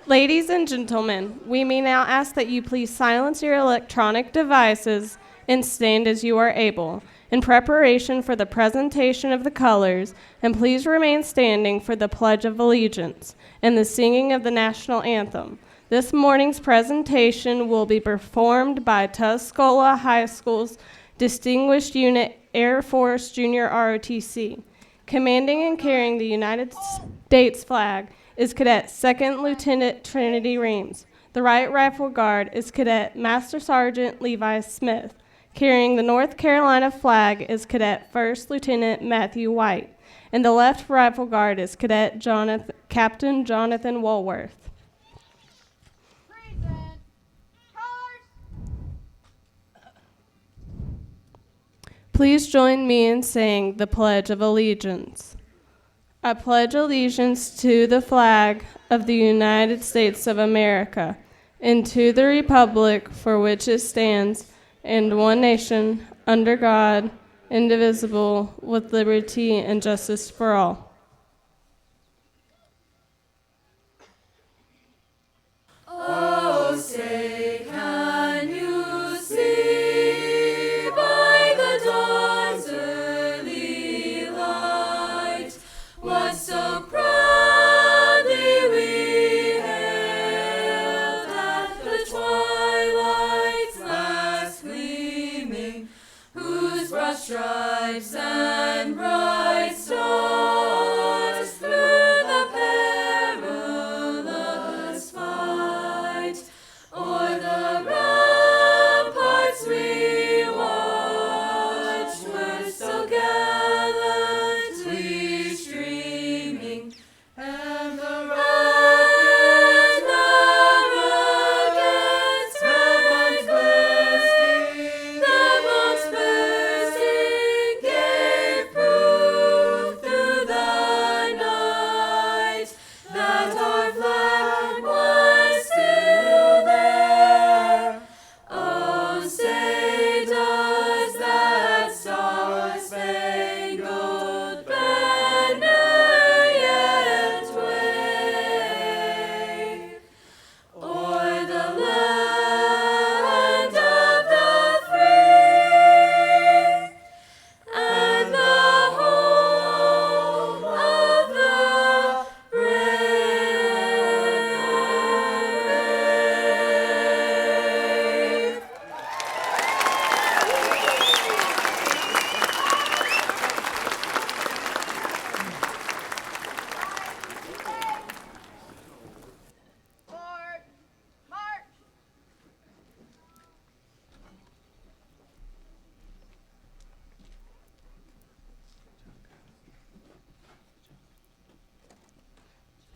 Ladies and gentlemen, we may now ask that you please silence your electronic devices and stand as you are able in preparation for the presentation of the colors, and please remain standing for the Pledge of Allegiance and the singing of the national anthem. This morning's presentation will be performed by Tuscola High School's Distinguished Unit Air Force Junior ROTC. Commanding and carrying the United States flag is Cadet 2nd Lieutenant Trinity Reams. The Right Rifle Guard is Cadet Master Sergeant Levi Smith. Carrying the North Carolina flag is Cadet 1st Lieutenant Matthew White. And the Left Rifle Guard is Cadet Captain Jonathan Woolworth. Please join me in saying the Pledge of Allegiance. I pledge allegiance to the flag of the United States of America and to the republic for which it stands, and one nation, under God, indivisible, with liberty and justice for all. Oh, say, can you see by the dawn's early light what so proudly we hailed at the twilight's last gleaming, whose broad stripes and bright stars through the perilous fight o'er the ramparts we watched were so gallantly streaming, and the rockets bursting gave proof through the night that our flag was still there. Oh, say, does that star-spangled banner yet wave o'er the land of the free and the home of the brave?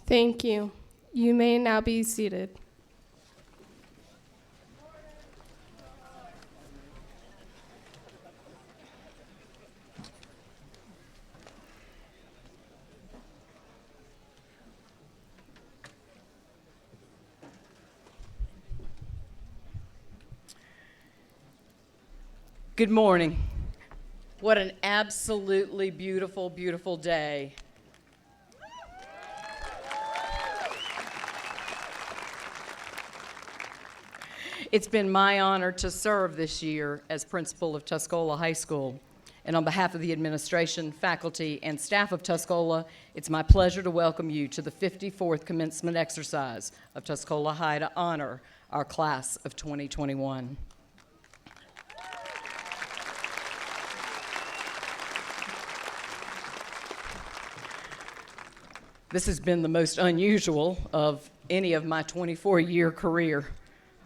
Thank you. You may now be seated. Good morning. What an absolutely beautiful, beautiful day. It's been my honor to serve this year as principal of Tuscola High School. And on behalf of the administration, faculty, and staff of Tuscola, it's my pleasure to welcome you to the 54th commencement exercise of Tuscola High to honor our class of 2021. This has been the most unusual of any of my 24-year career,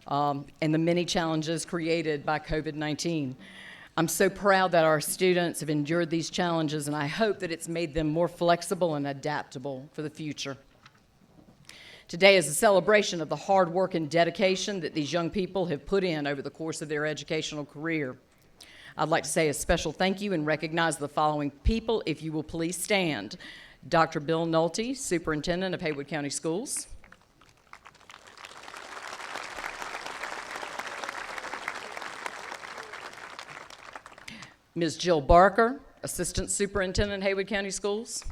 and the many challenges created by COVID-19. I'm so proud that our students have endured these challenges, and I hope that it's made them more flexible and adaptable for the future. Today is a celebration of the hard work and dedication that these young people have put in over the course of their educational career. I'd like to say a special thank you and recognize the following people, if you will please stand. Dr. Bill Nolte, Superintendent of Haywood County Schools. Ms. Jill Barker, Assistant Superintendent, Haywood County Schools.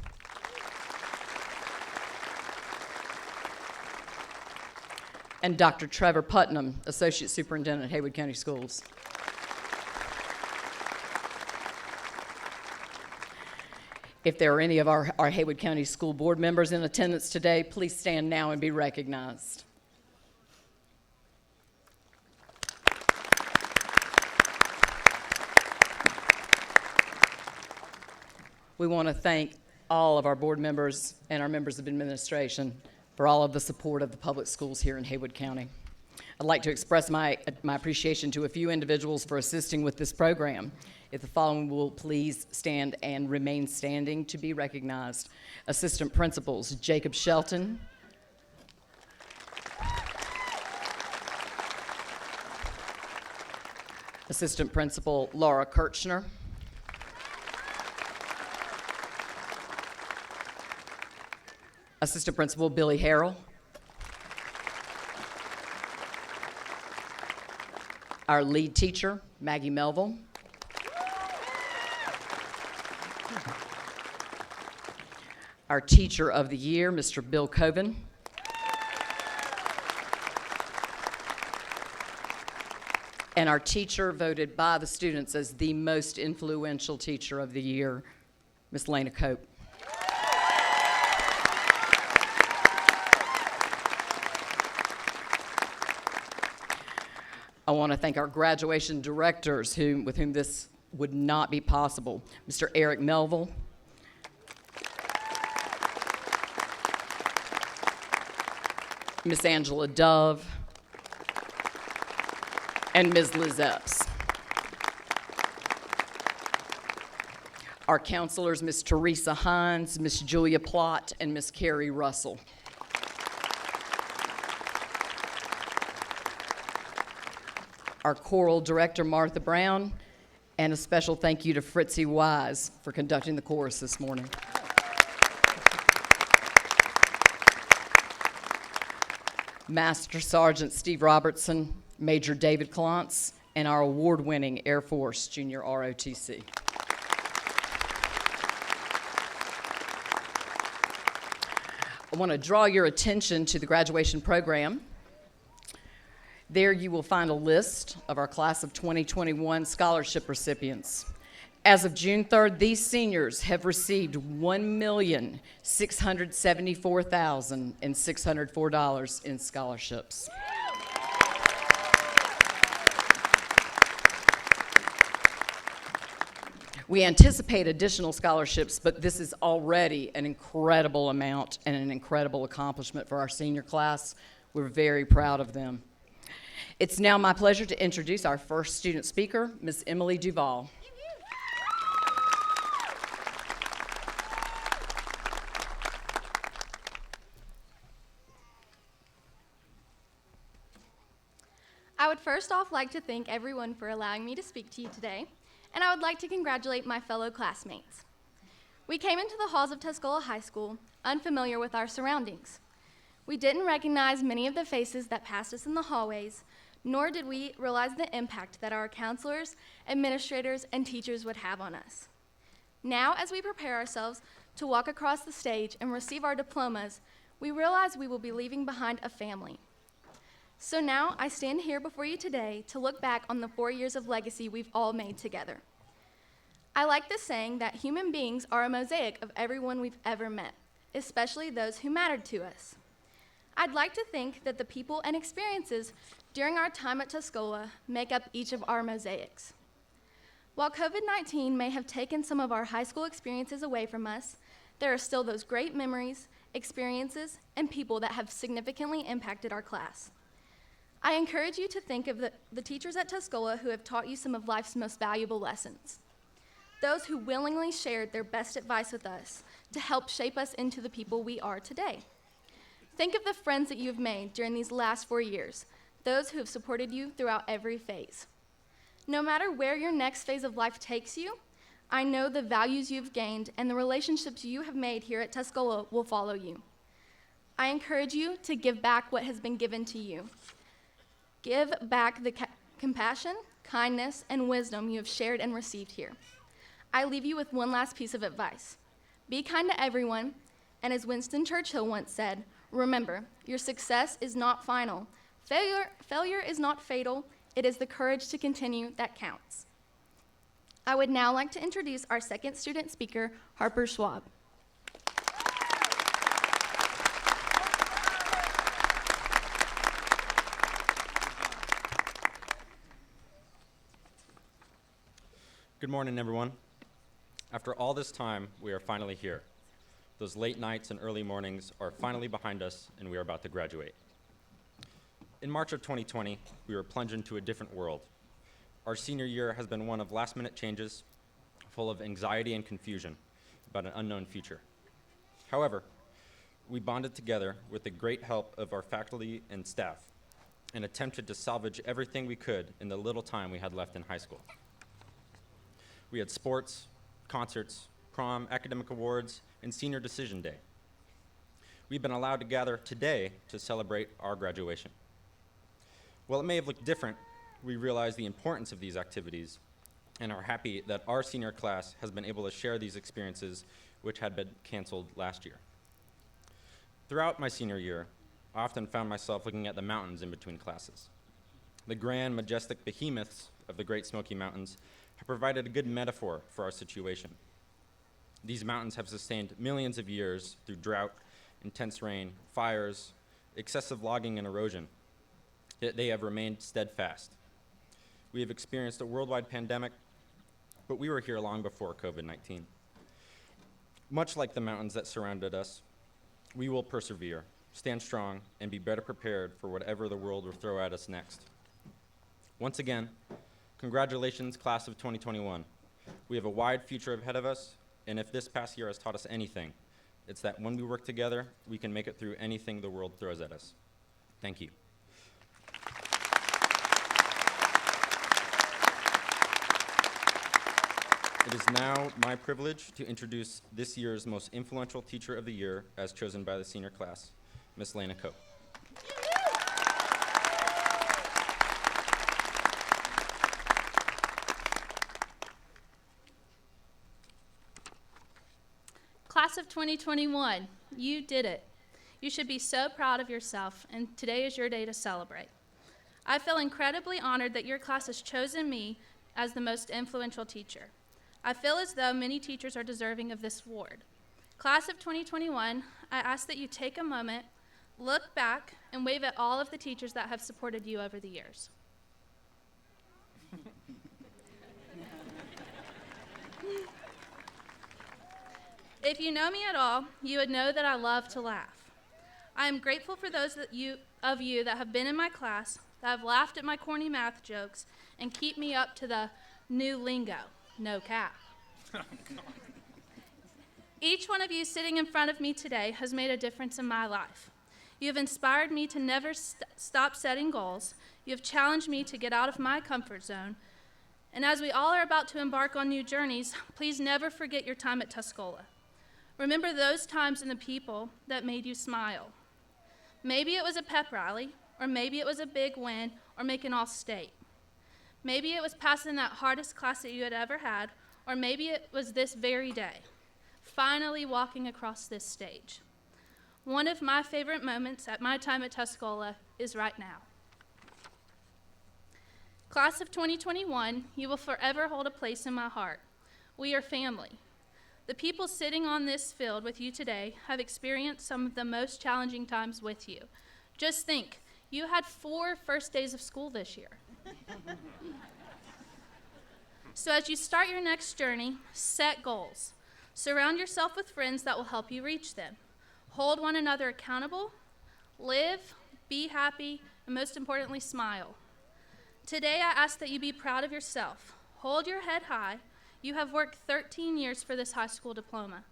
and Dr. Trevor Putnam, Associate Superintendent at Haywood County Schools. If there are any of our Haywood County School Board members in attendance today, please stand now and be recognized. We want to thank all of our board members and our members of administration for all of the support of the public schools here in Haywood County. I'd like to express my appreciation to a few individuals for assisting with this program. If the following will please stand and remain standing to be recognized. Assistant Principals Jacob Shelton, Assistant Principal Laura Kirchner, Assistant Principal Billy Harrell, our lead teacher, Maggie Melville, our Teacher of the Year, Mr. Bill Coven, and our teacher voted by the students as the most influential Teacher of the Year, Ms. Lena Cope. I want to thank our graduation directors with whom this would not be possible. Mr. Eric Melville, Miss Angela Dove, and Ms. Liz Epps. Our counselors, Ms. Teresa Hines, Ms. Julia Plott, and Ms. Carrie Russell. Our choral director, Martha Brown, and a special thank you to Fritzy Wise for conducting the chorus this morning. Master Sergeant Steve Robertson, Major David Clance, and our award-winning Air Force Junior ROTC. I want to draw your attention to the graduation program. There you will find a list of our class of 2021 scholarship recipients. As of June 3rd, these seniors have received $1,674,604 in scholarships. We anticipate additional scholarships, but this is already an incredible amount and an incredible accomplishment for our senior class. We're very proud of them. It's now my pleasure to introduce our first student speaker, Ms. Emily Duval. I would first off like to thank everyone for allowing me to speak to you today, and I would like to congratulate my fellow classmates. We came into the halls of Tuscola High School unfamiliar with our surroundings. We didn't recognize many of the faces that passed us in the hallways, nor did we realize the impact that our counselors, administrators, and teachers would have on us. Now, as we prepare ourselves to walk across the stage and receive our diplomas, we realize we will be leaving behind a family. So now, I stand here before you today to look back on the 4 years of legacy we've all made together. I like the saying that human beings are a mosaic of everyone we've ever met, especially those who mattered to us. I'd like to think that the people and experiences during our time at Tuscola make up each of our mosaics. While COVID-19 may have taken some of our high school experiences away from us, there are still those great memories, experiences, and people that have significantly impacted our class. I encourage you to think of the teachers at Tuscola who have taught you some of life's most valuable lessons. Those who willingly shared their best advice with us to help shape us into the people we are today. Think of the friends that you've made during these last 4 years, those who have supported you throughout every phase. No matter where your next phase of life takes you, I know the values you've gained and the relationships you have made here at Tuscola will follow you. I encourage you to give back what has been given to you. Give back the compassion, kindness, and wisdom you have shared and received here. I leave you with one last piece of advice. Be kind to everyone, and as Winston Churchill once said, remember, your success is not final. Failure is not fatal. It is the courage to continue that counts. I would now like to introduce our second student speaker, Harper Schwab. Good morning, everyone. After all this time, we are finally here. Those late nights and early mornings are finally behind us, and we are about to graduate. In March of 2020, we were plunged into a different world. Our senior year has been one of last-minute changes, full of anxiety and confusion about an unknown future. However, we bonded together with the great help of our faculty and staff and attempted to salvage everything we could in the little time we had left in high school. We had sports, concerts, prom, academic awards, and senior decision day. We've been allowed to gather today to celebrate our graduation. While it may have looked different, we realize the importance of these activities and are happy that our senior class has been able to share these experiences which had been canceled last year. Throughout my senior year, I often found myself looking at the mountains in between classes. The grand, majestic behemoths of the Great Smoky Mountains have provided a good metaphor for our situation. These mountains have sustained millions of years through drought, intense rain, fires, excessive logging, and erosion. Yet they have remained steadfast. We have experienced a worldwide pandemic, but we were here long before COVID-19. Much like the mountains that surrounded us, we will persevere, stand strong, and be better prepared for whatever the world will throw at us next. Once again, congratulations, class of 2021. We have a wide future ahead of us, and if this past year has taught us anything, it's that when we work together, we can make it through anything the world throws at us. Thank you. It is now my privilege to introduce this year's most influential teacher of the year as chosen by the senior class, Ms. Lena Coe. Class of 2021, you did it. You should be so proud of yourself, and today is your day to celebrate. I feel incredibly honored that your class has chosen me as the most influential teacher. I feel as though many teachers are deserving of this award. Class of 2021, I ask that you take a moment, look back, and wave at all of the teachers that have supported you over the years. If you know me at all, you would know that I love to laugh. I am grateful for those of you that have been in my class, that have laughed at my corny math jokes, and keep me up to the new lingo, no cap. Each one of you sitting in front of me today has made a difference in my life. You have inspired me to never stop setting goals. You have challenged me to get out of my comfort zone. And as we all are about to embark on new journeys, please never forget your time at Tuscola. Remember those times and the people that made you smile. Maybe it was a pep rally, or maybe it was a big win, or making all-state. Maybe it was passing that hardest class that you had ever had, or maybe it was this very day, finally walking across this stage. One of my favorite moments at my time at Tuscola is right now. Class of 2021, you will forever hold a place in my heart. We are family. The people sitting on this field with you today have experienced some of the most challenging times with you. Just think, you had 4 first days of school this year. So as you start your next journey, set goals. Surround yourself with friends that will help you reach them. Hold one another accountable, live, be happy, and most importantly, smile. Today I ask that you be proud of yourself. Hold your head high. You have worked 13 years for this high school diploma.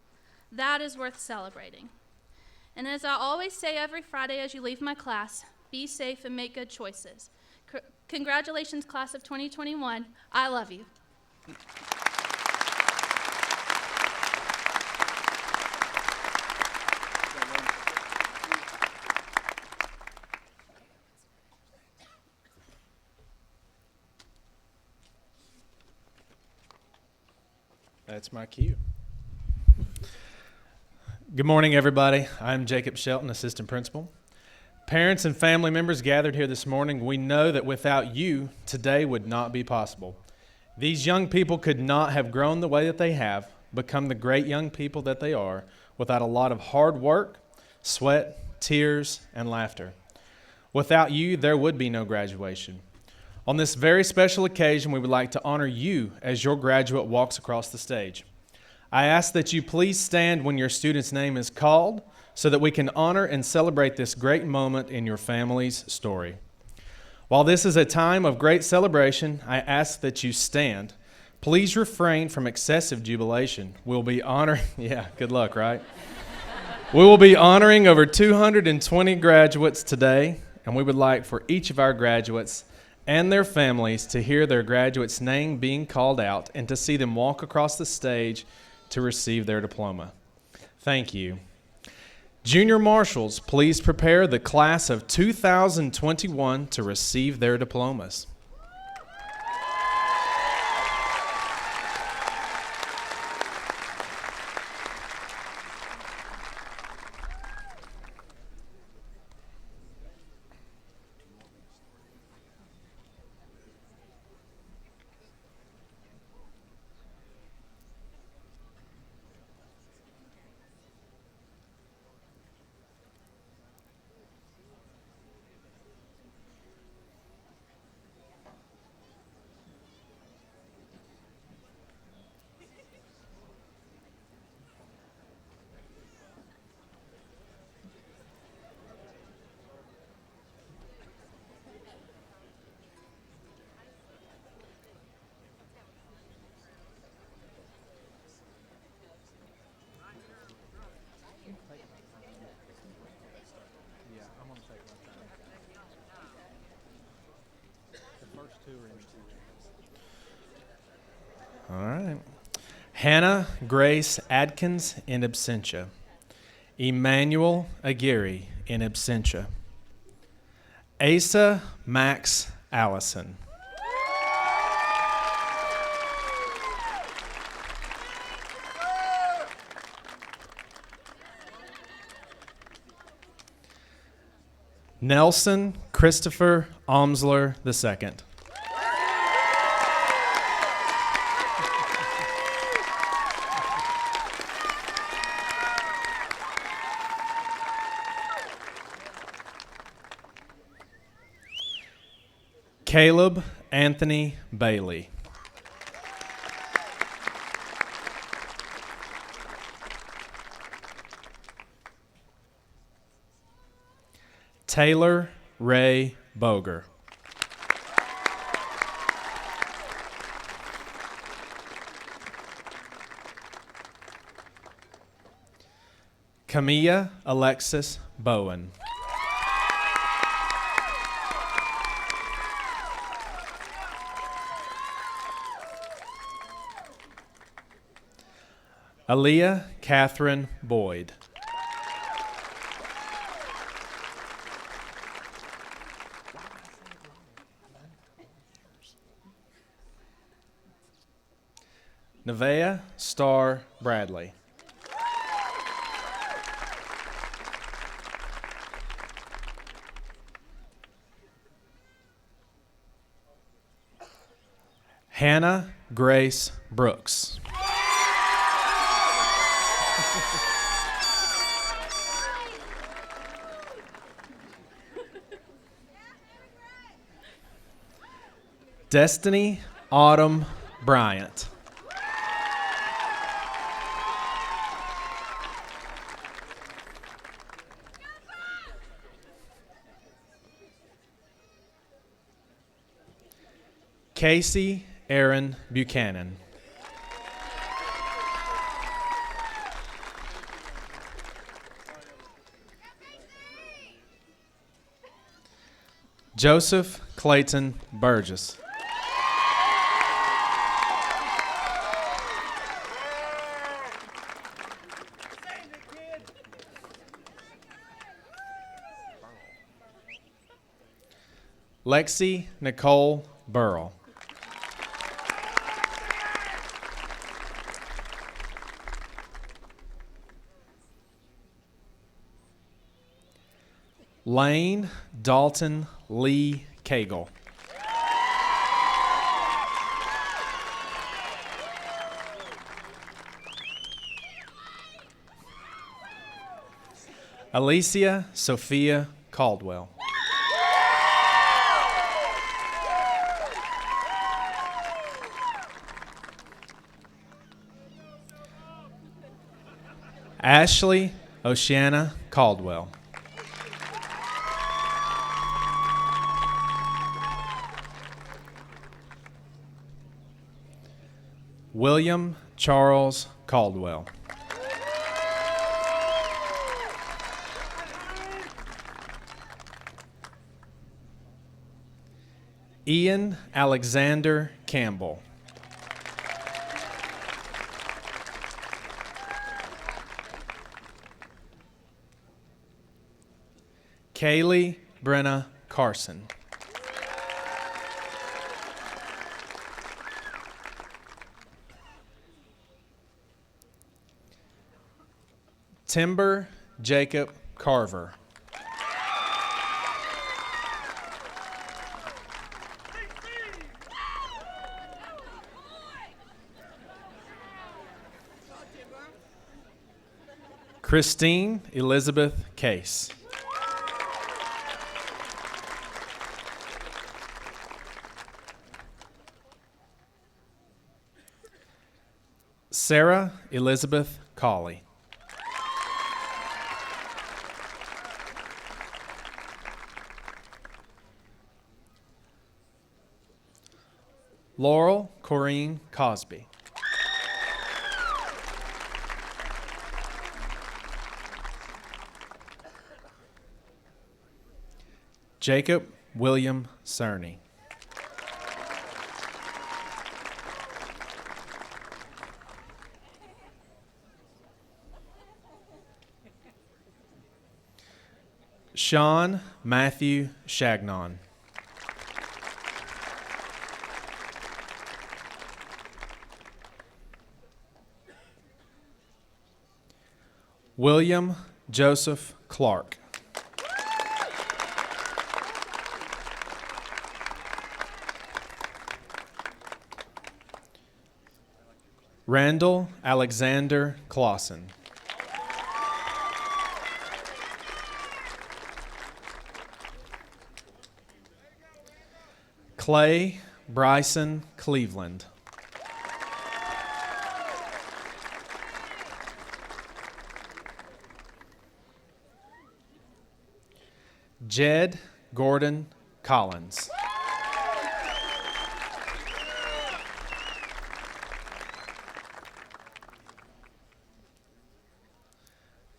That is worth celebrating. And as I always say every Friday as you leave my class, be safe and make good choices. Congratulations, class of 2021. I love you. That's my cue. Good morning, everybody. I'm Jacob Shelton, Assistant Principal. Parents and family members gathered here this morning, we know that without you, today would not be possible. These young people could not have grown the way that they have, become the great young people that they are, without a lot of hard work, sweat, tears, and laughter. Without you, there would be no graduation. On this very special occasion, we would like to honor you as your graduate walks across the stage. I ask that you please stand when your student's name is called so that we can honor and celebrate this great moment in your family's story. While this is a time of great celebration, I ask that you stand. Please refrain from excessive jubilation. We'll be honoring, good luck, right? We will be honoring over 220 graduates today, and we would like for each of our graduates and their families to hear their graduate's name being called out and to see them walk across the stage to receive their diploma. Thank you. Junior marshals, please prepare the class of 2021 to receive their diplomas. All right. Hannah Grace Adkins in absentia. Emmanuel Aguirre in absentia. Asa Max Allison. Nelson Christopher Omsler II. Caleb Anthony Bailey. Taylor Ray Boger. Camilla Alexis Bowen. Aaliyah Catherine Boyd. Nevaeh Starr Bradley. Hannah Grace Brooks. Destiny Autumn Bryant. Casey Aaron Buchanan. Joseph Clayton Burgess. Lexi Nicole Burrell. Lane Dalton Lee Cagle. Alicia Sophia Caldwell. Ashley Oceana Caldwell. William Charles Caldwell. Ian Alexander Campbell. Kaylee Brenna Carson. Timber Jacob Carver. Christine Elizabeth Case. Sarah Elizabeth Cawley. Laurel Corrine Cosby. Jacob William Cerny. Sean Matthew Shagnon. William Joseph Clark. Randall Alexander Clausen. Clay Bryson Cleveland. Jed Gordon Collins.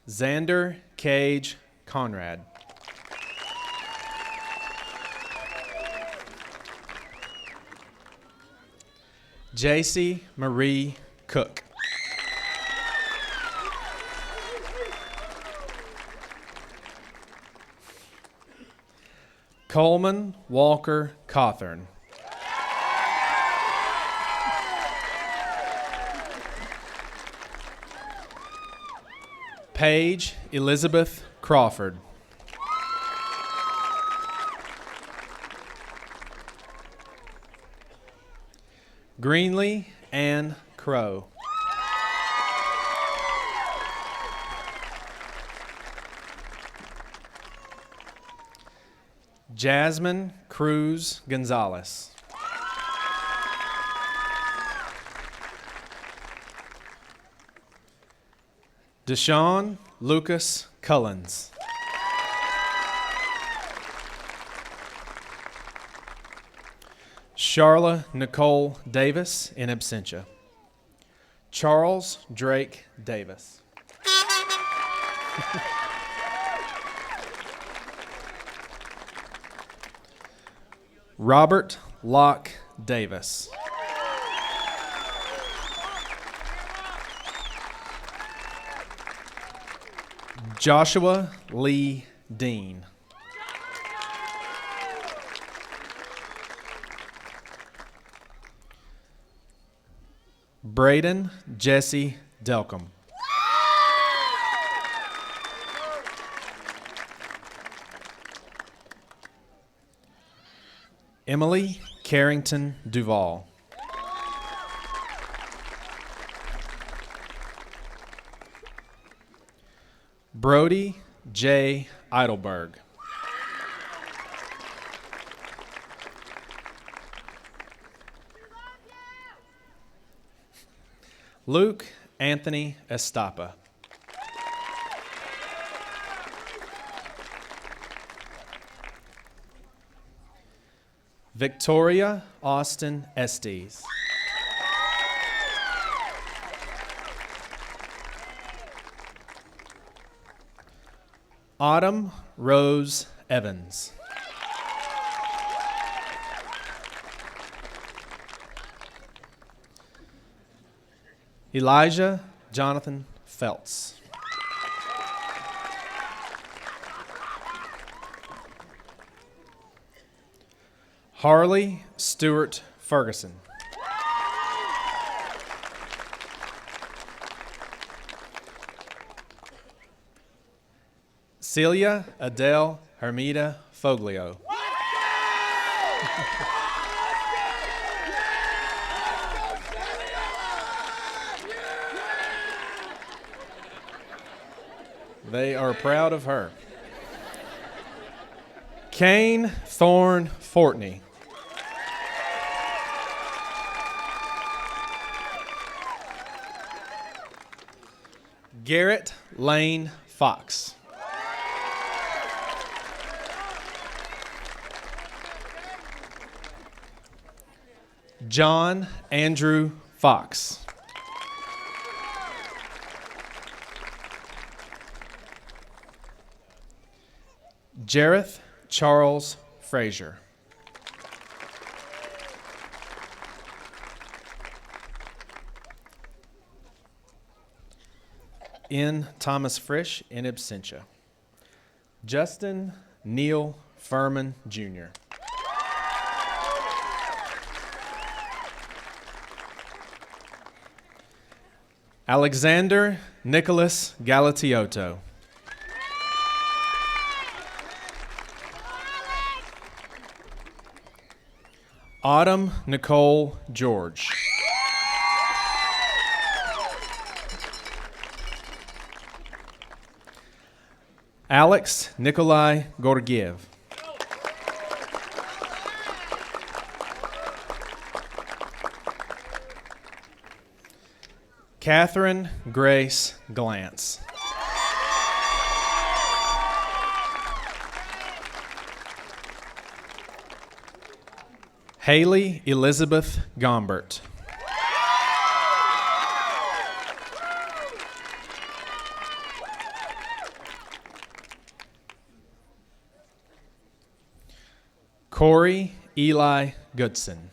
Xander Cage Conrad. JC Marie Cook. Coleman Walker Cawthorn. Paige Elizabeth Crawford. Greenlee Ann Crow. Jasmine Cruz Gonzalez. Deshaun Lucas Cullens. Charla Nicole Davis in absentia. Charles Drake Davis. Robert Locke Davis. Joshua Lee Dean. Braden Jesse Delcom. Emily Carrington Duval. Brody J. Eidelberg. Luke Anthony Estapa. Victoria Austin Estes. Autumn Rose Evans. Elijah Jonathan Feltz. Harley Stewart Ferguson. Celia Adele Hermida Foglio. They are proud of her. Kane Thorne Fortney. Garrett Lane Fox. John Andrew Fox. Jareth Charles Frazier. N. Thomas Frisch in absentia. Justin Neil Furman Jr. Alexander Nicholas Galatiotto. Autumn Nicole George. Alex Nikolai Gorgiev. Catherine Grace Glantz. Haley Elizabeth Gombert. Corey Eli Goodson.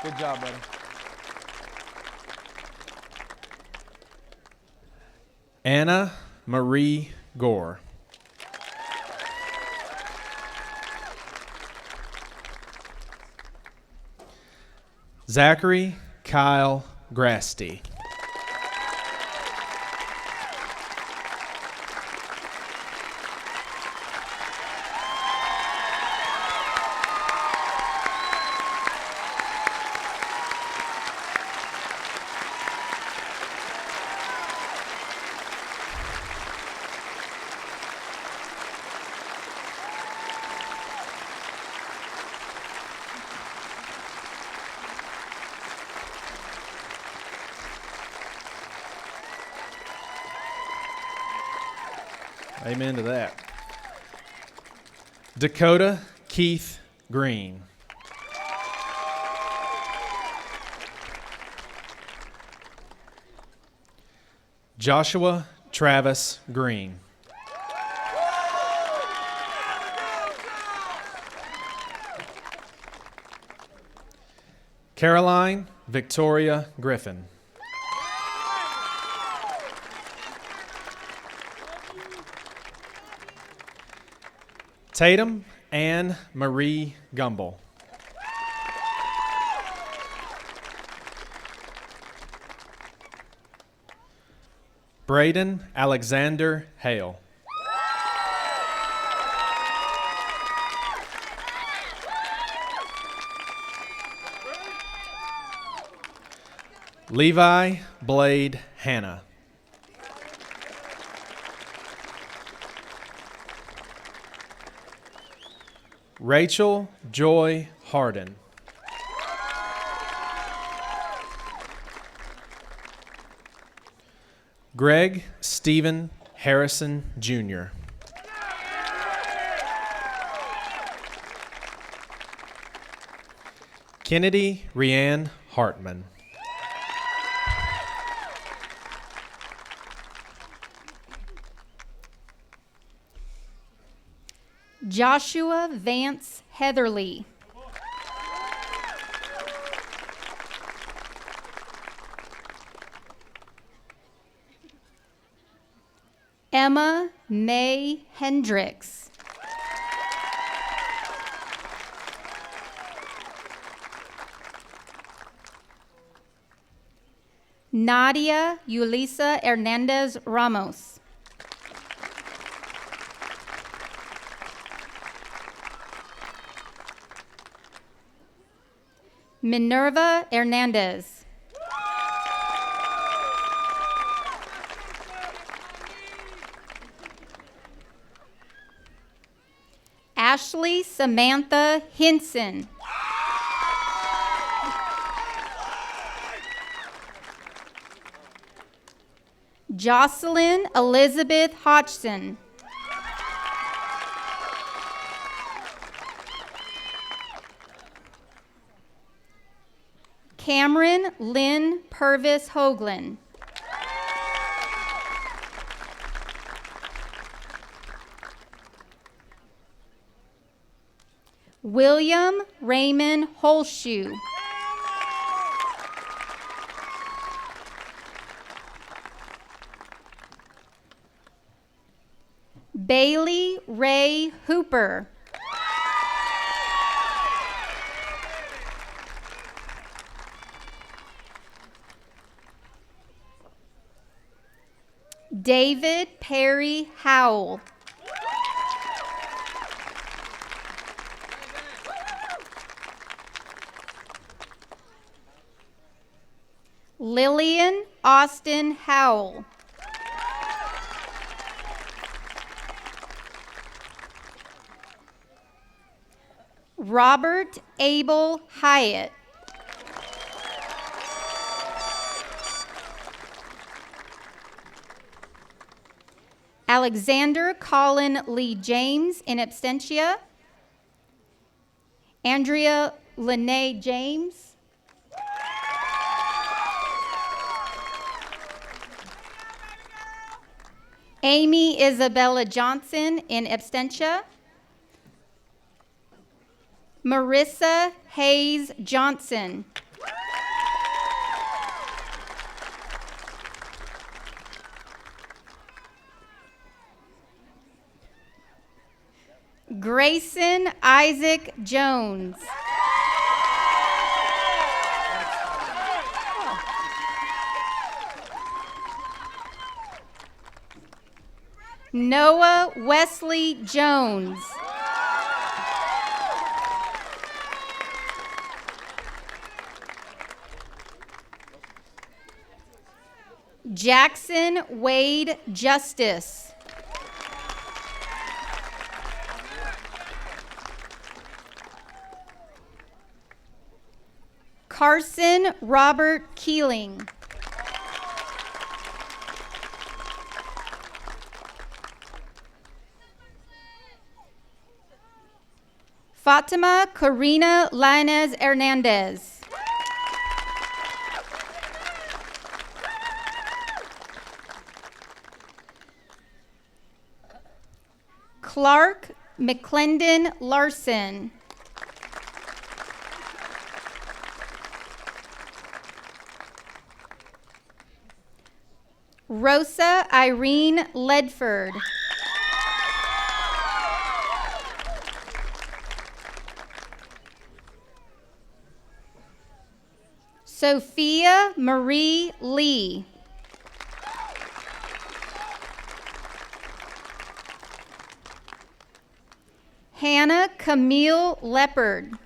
Good job, buddy. Anna Marie Gore. Zachary Kyle Grasty. Amen to that. Dakota Keith Green. Joshua Travis Green. Caroline Victoria Griffin. Tatum Ann Marie Gumble. Braden Alexander Hale. Levi Blade Hannah. Rachel Joy Harden. Greg Stephen Harrison, Jr. Kennedy Rianne Hartman. Joshua Vance Heatherly. Emma May Hendricks. Nadia Yulisa Hernandez Ramos. Minerva Hernandez. Ashley Samantha Hinson. Jocelyn Elizabeth Hodgson. Cameron Lynn Purvis Hoagland. William Raymond Holshoe. Bailey Ray Hooper. David Perry Howell. Lillian Austin Howell. Robert Abel Hyatt. Alexander Colin Lee James in absentia. Andrea Lene James. Amy Isabella Johnson in absentia. Marissa Hayes Johnson. Grayson Isaac Jones. Noah Wesley Jones. Jackson Wade Justice. Carson Robert Keeling. Fatima Karina Lainez Hernandez. Clark McClendon Larson. Rosa Irene Ledford. Sophia Marie Lee. Hannah Camille Leopard.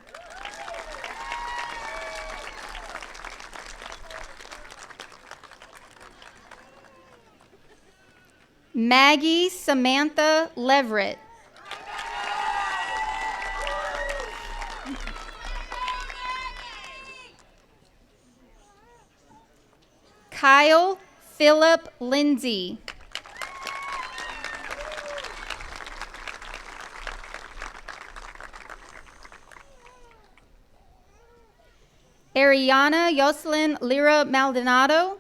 Maggie Samantha Leverett. Kyle Philip Lindsay. Ariana Yoselin Lira Maldonado.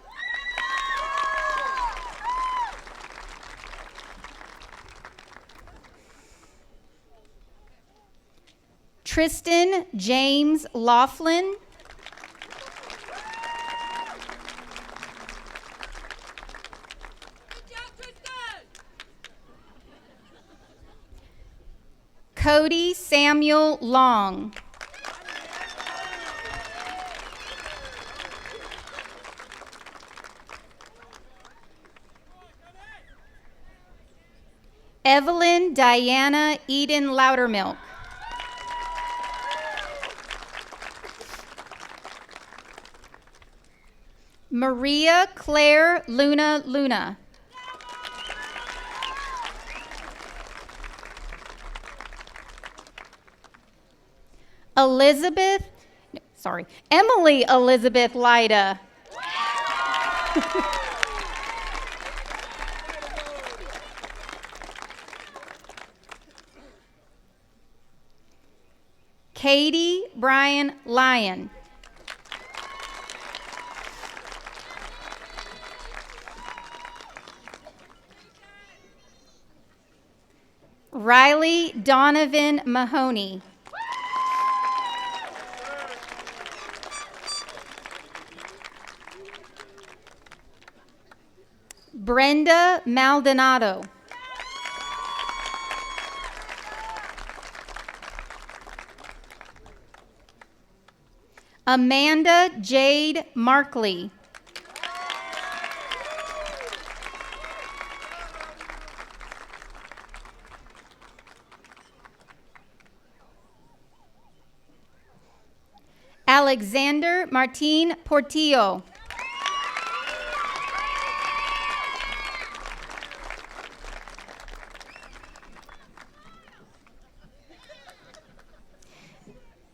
Tristan James Laughlin. Cody Samuel Long. Evelyn Diana Eden Loudermilk. Maria Claire Luna. Emily Elizabeth Lyda. Katie Brian Lyon. Riley Donovan Mahoney. Brenda Maldonado. Amanda Jade Markley. Alexander Martin Portillo.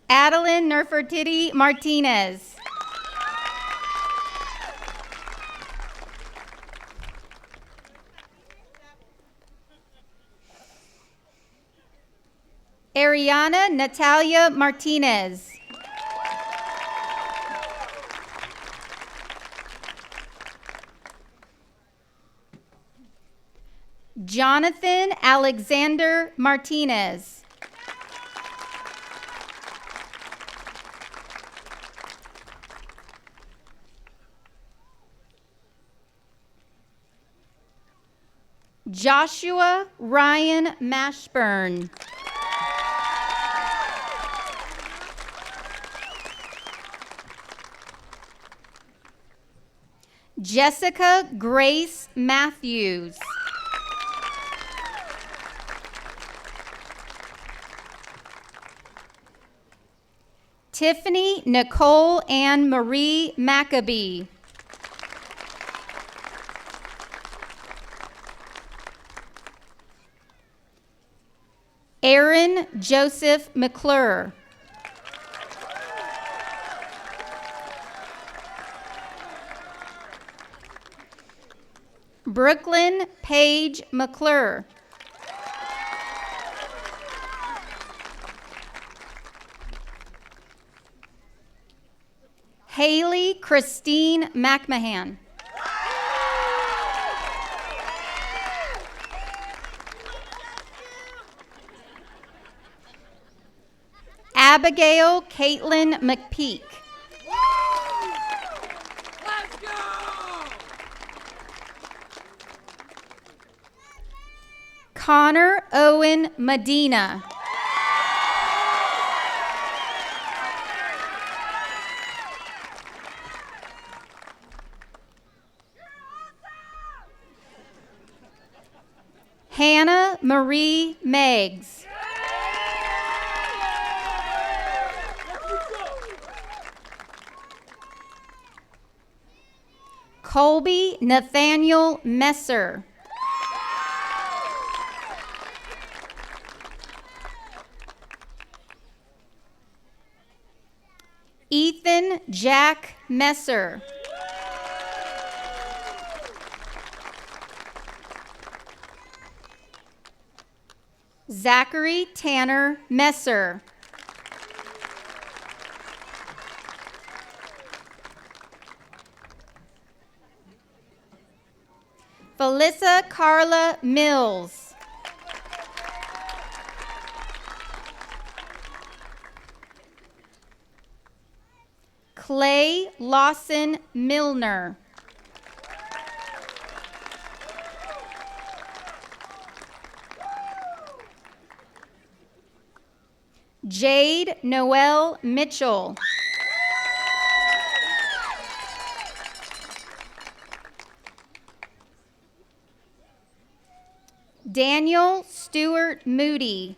Adeline Nefertiti Martinez. Ariana Natalia Martinez. Jonathan Alexander Martinez. Joshua Ryan Mashburn. Jessica Grace Matthews. Tiffany Nicole Ann Marie Maccabee. Aaron Joseph McClure. Brooklyn Paige McClure. Haley Christine McMahon. Abigail Caitlin McPeak. Let's go! Connor Owen Medina. Hannah Marie Meggs. Colby Nathaniel Messer. Ethan Jack Messer. Zachary Tanner Messer. Felissa Carla Mills. Clay Lawson Milner. Jade Noel Mitchell. Daniel Stewart Moody.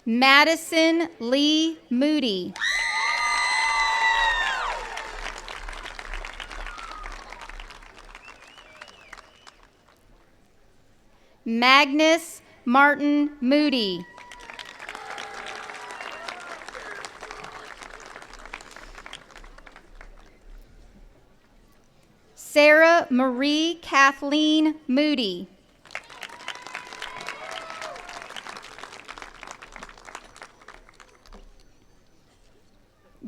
Madison Lee Moody. Magnus Martin Moody. Sarah Marie Kathleen Moody.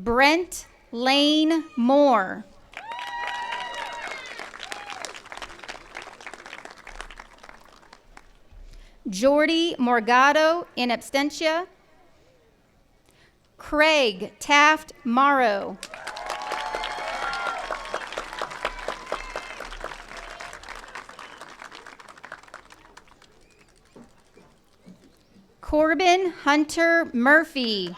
Brent Lane Moore. Jordy Morgado in absentia. Craig Taft Morrow. Corbin Hunter Murphy.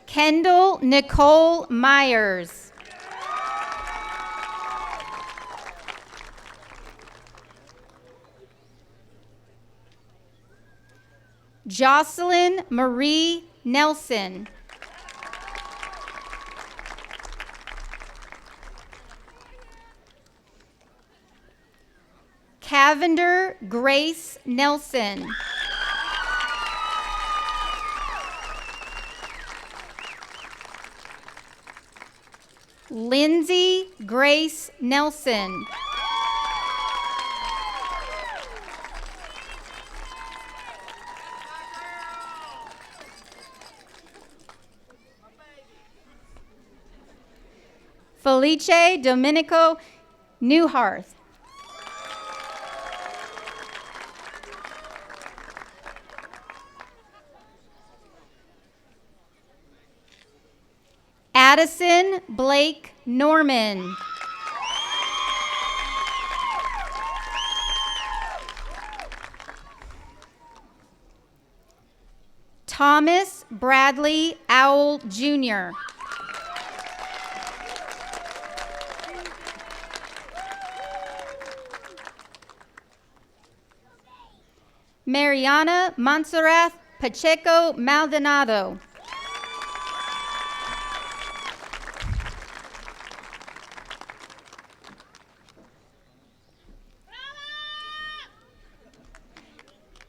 Kendall Nicole Myers. Jocelyn Marie Nelson. Cavender Grace Nelson. Lindsay Grace Nelson. Felice Domenico Newharth. Addison Blake Norman. Thomas Bradley Owl Jr. Mariana Montserrat Pacheco Maldonado.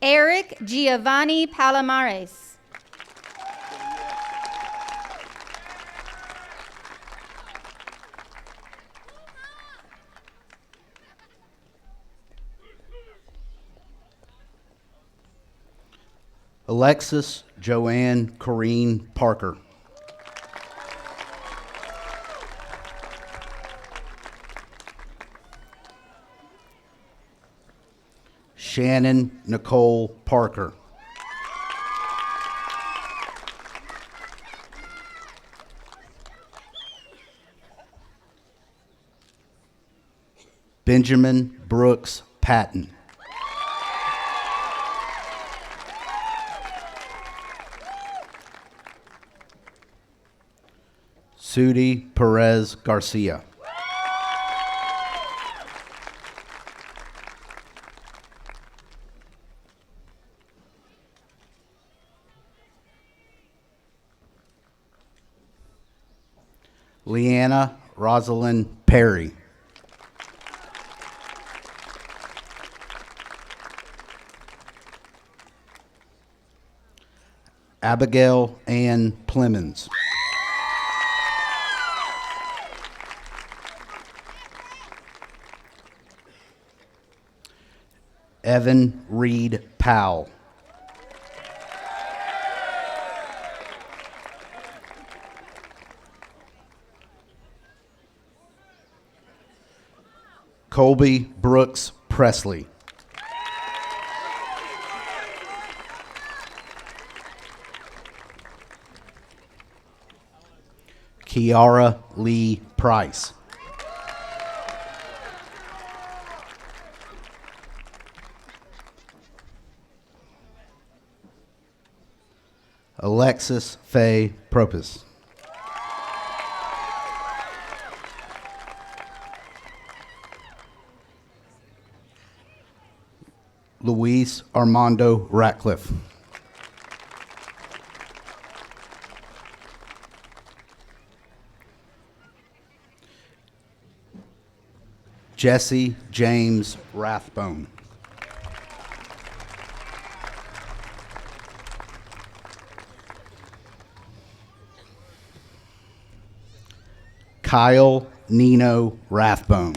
Eric Giovanni Palomares. Alexis Joanne Corrine Parker. Shannon Nicole Parker. Benjamin Brooks Patton. Sudi Perez Garcia. Leanna Rosalind Perry. Abigail Ann Plemons. Evan Reed Powell. Colby Brooks Presley. Kiara Lee Price. Alexis Faye Propus. Luis Armando Ratcliffe. Jesse James Rathbone. Kyle Nino Rathbone.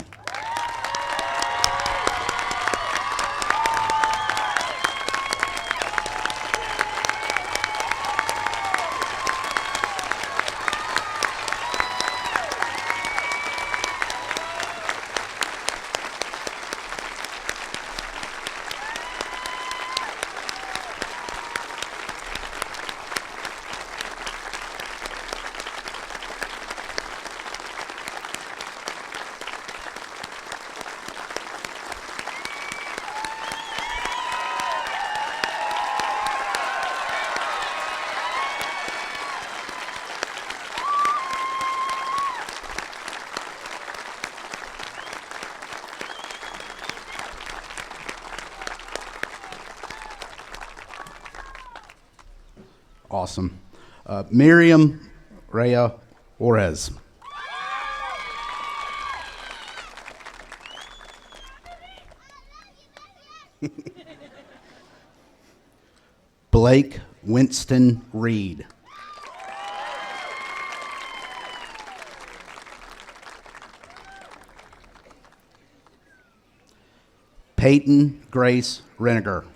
Awesome. Miriam Rhea Orez. Blake Winston Reed. Peyton Grace Reniger.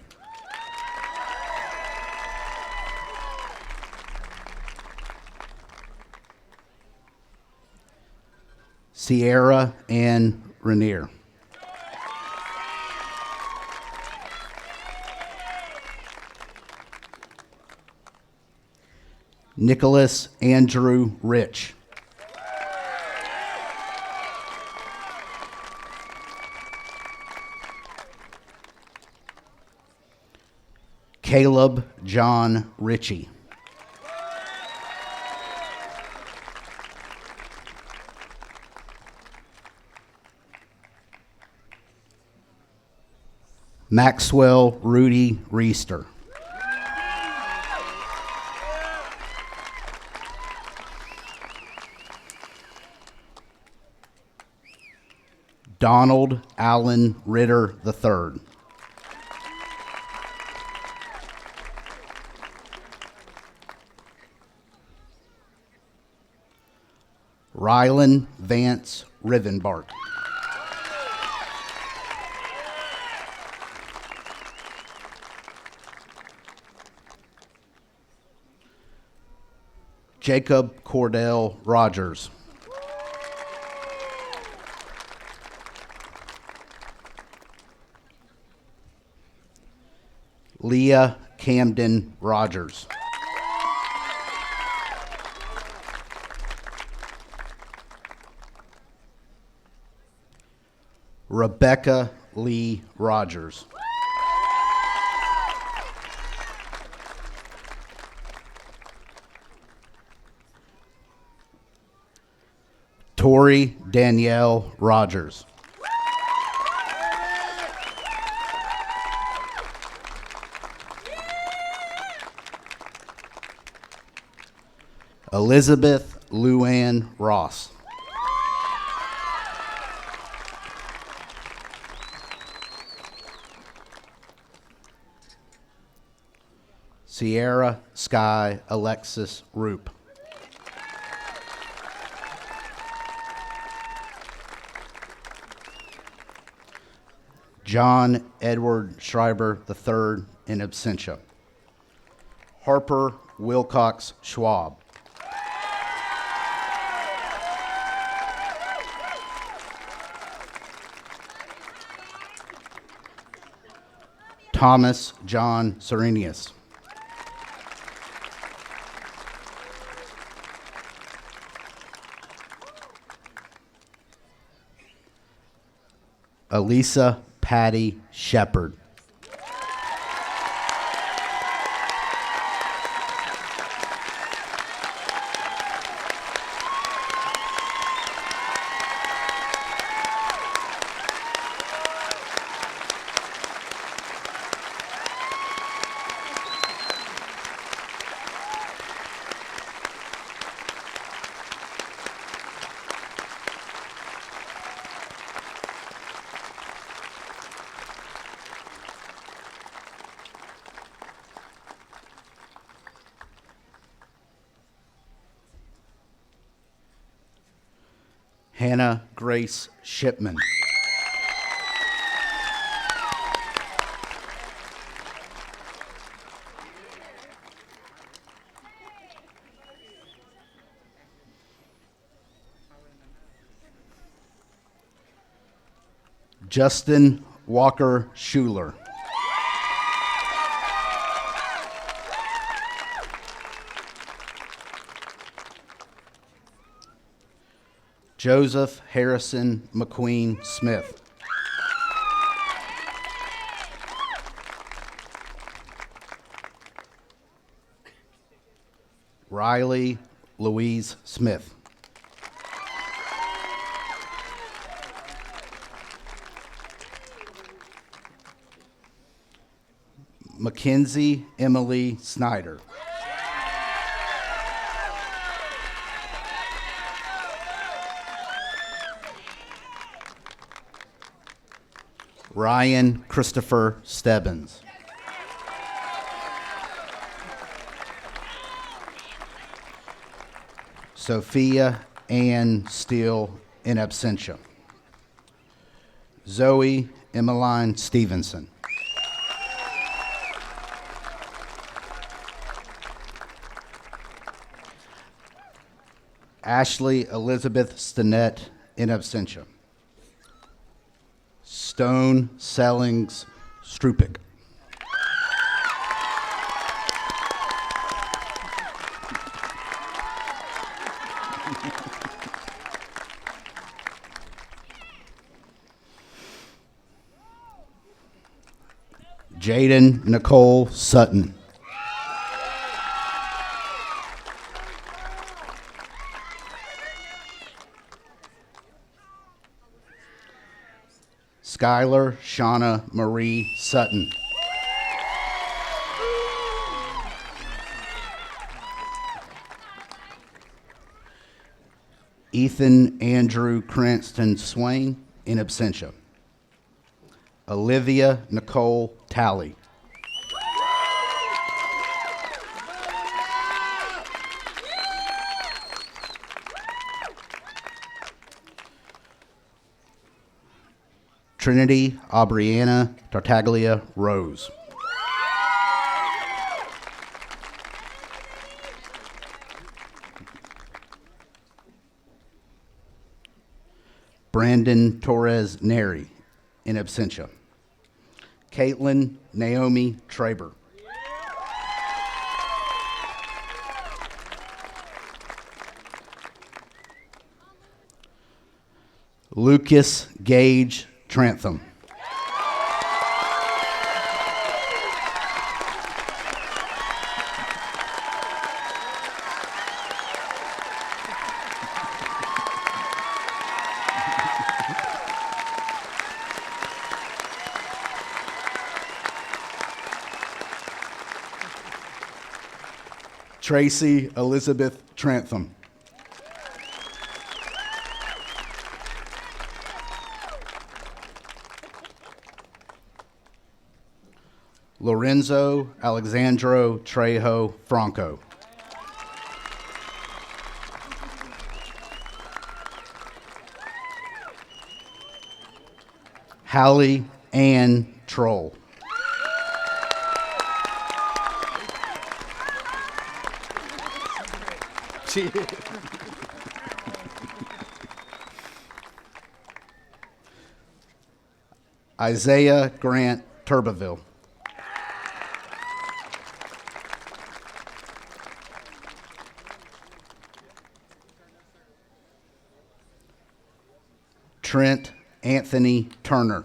Sierra Ann Rainier. Nicholas Andrew Rich. Caleb John Ritchie. Maxwell Rudy Reister. Donald Allen Ritter III. Rylan Vance Rivenbark. Jacob Cordell Rogers. Leah Camden Rogers. Rebecca Lee Rogers. Tori Danielle Rogers. Elizabeth Luann Ross. Sierra Sky Alexis Roop. John Edward Schreiber III in absentia. Harper Wilcox Schwab. Thomas John Serenius. Elisa Patty Shepard. Hannah Grace Shipman. Justin Walker Schuler. Joseph Harrison McQueen Smith. Riley Louise Smith. Mackenzie Emily Snyder. Ryan Christopher Stebbins. Sophia Ann Steele in absentia. Zoe Emmeline Stevenson. Ashley Elizabeth Stinnett in absentia. Stone Sellings Strupik. Jaden Nicole Sutton. Skylar Shauna Marie Sutton. Ethan Andrew Cranston Swain in absentia. Olivia Nicole Talley. Trinity Aubriana Tartaglia Rose. Brandon Torres Neri in absentia. Caitlin Naomi Traber. Lucas Gage Trantham. Tracy Elizabeth Trantham. Lorenzo Alexandro Trejo Franco. Hallie Ann Troll. Isaiah Grant Turbeville. Trent Anthony Turner.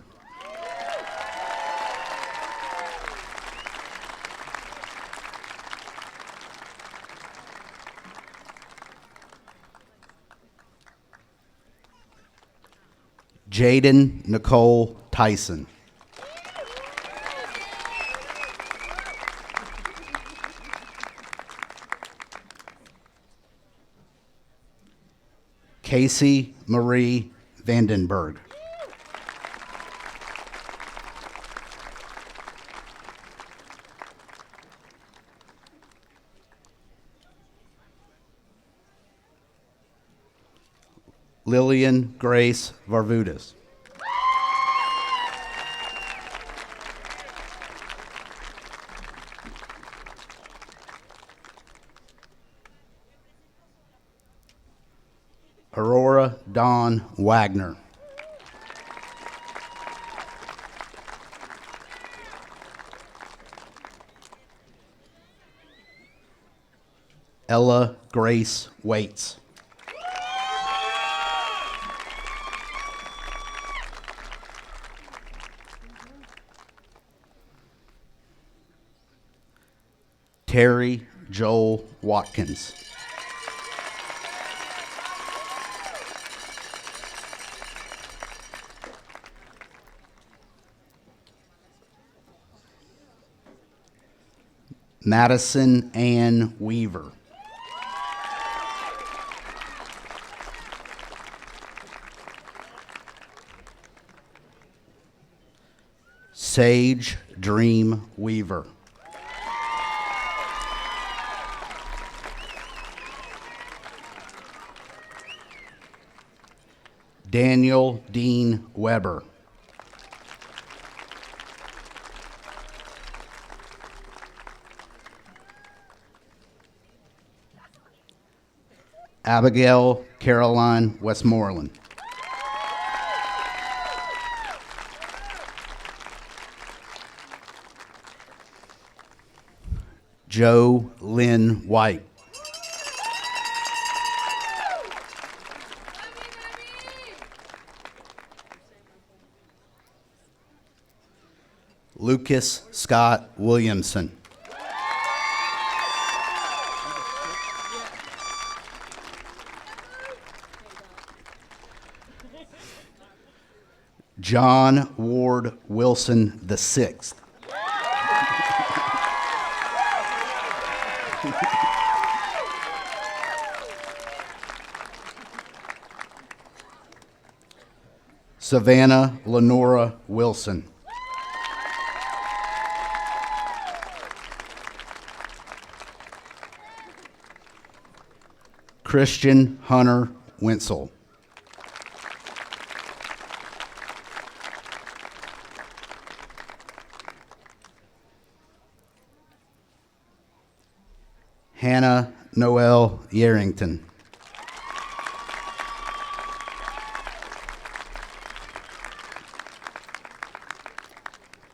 Jaden Nicole Tyson. Casey Marie Vandenberg. Lillian Grace Varvudas. Aurora Dawn Wagner. Ella Grace Waits. Terry Joel Watkins. Madison Ann Weaver. Sage Dream Weaver. Daniel Dean Weber. Abigail Caroline Westmoreland. Joe Lynn White. Lucas Scott Williamson. John Ward Wilson VI. Savannah Lenora Wilson. Christian Hunter Wenzel. Hannah Noel Yarrington.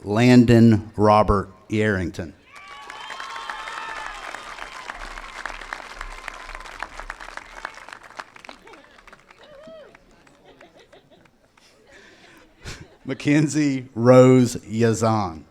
Landon Robert Yarrington. Mackenzie Rose Yazan.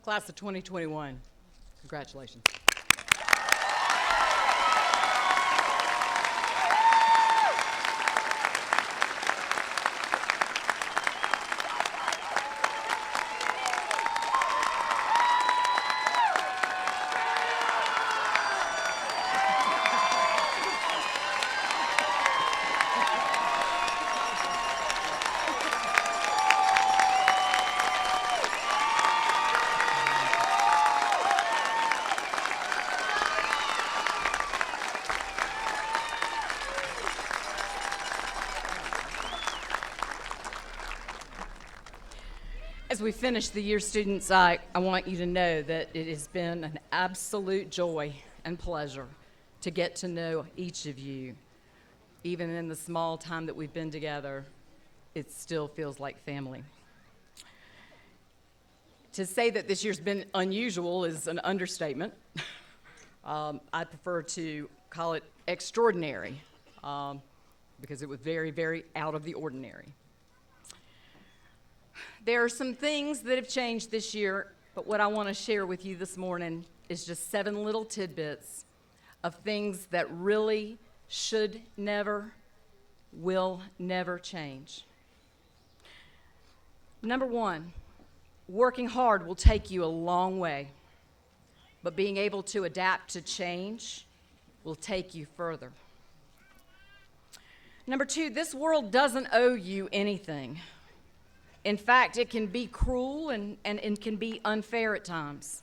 Class of 2021, Congratulations. As we finish the year, students, I want you to know that it has been an absolute joy and pleasure to get to know each of you. Even in the small time that we've been together, it still feels like family. To say that this year's been unusual is an understatement. I prefer to call it extraordinary because it was very, very out of the ordinary. There are some things that have changed this year, but what I want to share with you this morning is just 7 little tidbits of things that really should never, will never change. Number 1, working hard will take you a long way, but being able to adapt to change will take you further. Number 2, this world doesn't owe you anything. In fact, it can be cruel and can be unfair at times.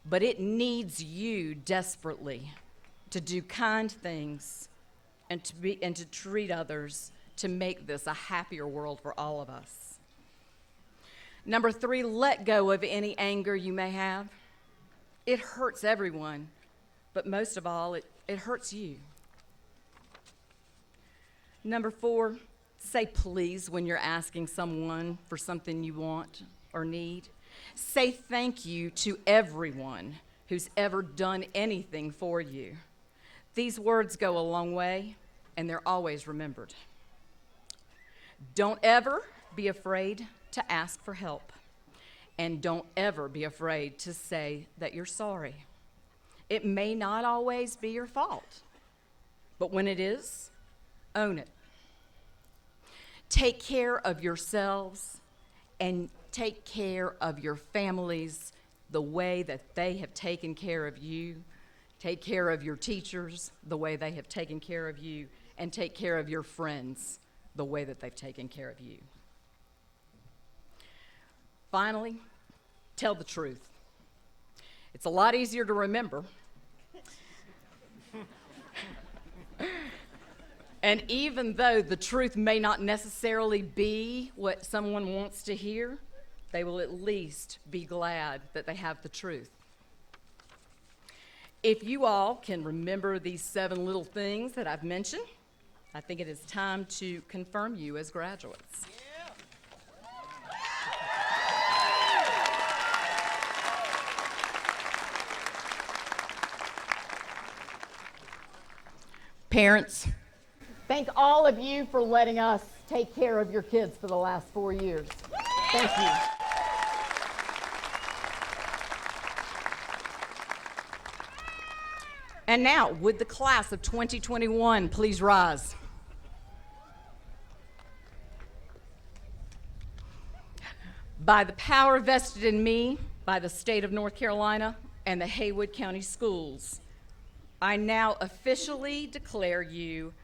But it needs you desperately to do kind things and to treat others to make this a happier world for all of us. Number 3, let go of any anger you may have. It hurts everyone, but most of all, it hurts you. Number 4, say please when you're asking someone for something you want or need. Say thank you to everyone who's ever done anything for you. These words go a long way, and they're always remembered. Don't ever be afraid to ask for help, and don't ever be afraid to say that you're sorry. It may not always be your fault, but when it is, own it. Take care of yourselves and take care of your families the way that they have taken care of you. Take care of your teachers the way they have taken care of you, and take care of your friends the way that they've taken care of you. Finally, tell the truth. It's a lot easier to remember. And even though the truth may not necessarily be what someone wants to hear, they will at least be glad that they have the truth. If you all can remember these 7 little things that I've mentioned, I think it is time to confirm you as graduates. Parents, thank all of you for letting us take care of your kids for the last 4 years. Thank you. And now, would the class of 2021 please rise? By the power vested in me by the state of North Carolina and the Haywood County Schools, I now officially declare you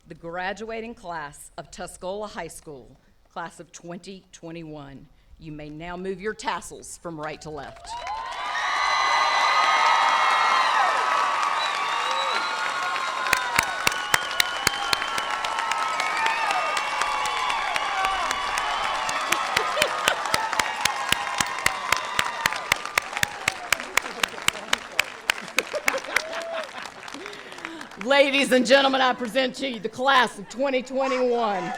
the graduating class of Tuscola High School, class of 2021. You may now move your tassels from right to left. Ladies and gentlemen, I present to you the class of 2021.